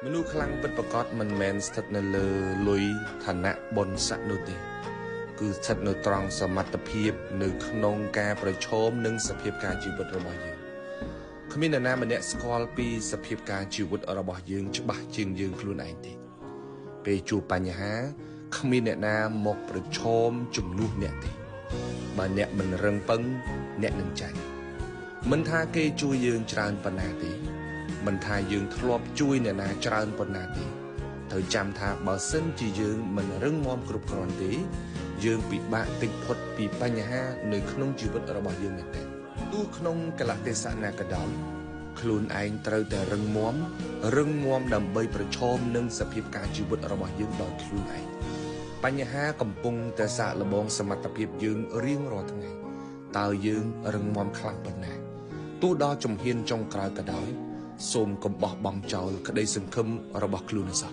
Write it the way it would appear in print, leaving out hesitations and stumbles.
មនុស្សខ្លាំងពិតប្រាកដមិនមែនស្ថិតនៅលើលុយឋានៈបុណ្យស័ក្តិនោះទេគឺស្ថិតនៅត្រង់សមត្ថភាពនៅក្នុងការប្រឈមនឹងសភាពការជីវិតរបស់យើងគ្មាននរណាម្នាក់ស្គាល់ពីសភាពការជីវិតរបស់យើងច្បាស់ជាងយើងខ្លួនឯងទេពេលជួបបញ្ហាគ្មានអ្នកណាមកប្រឈមជំនួសអ្នកទេបើអ្នកមិនរឹងប៉ឹងអ្នកនឹងចាញ់មិនថាគេជួយយើងច្រើនប៉ុណ្ណាទេមិនថាយើងធ្លាប់ជួយអ្នកណាច្រើនប៉ុណ្ណាទេត្រូវចាំថាបើសិនជាយើងមិនរឹងមាំគ្រប់គ្រាន់ទេយើងពិបាកតិចផុតពីបញ្ហានៅក្នុងជីវិតរបស់យើងមែនទែនទោះក្នុងកលៈទេសៈណាក៏ដោយខ្លួនឯងត្រូវតែរឹងមាំដើម្បីប្រឈមនឹងសភាពការជីវិតរបស់យើងដោយខ្លួនឯងបញ្ហាកំពុងតែសាកល្បងសមត្ថភាពយើងរៀងរាល់ថ្ងៃតើយើងរឹងមាំខ្លាំងប៉ុណ្ណាទោះដល់ជំហានចុងក្រោយក៏ដោយសូមកុំបោះបង់ចោលក្តីសង្ឃឹមរបស់ខ្លួនឯងសោះ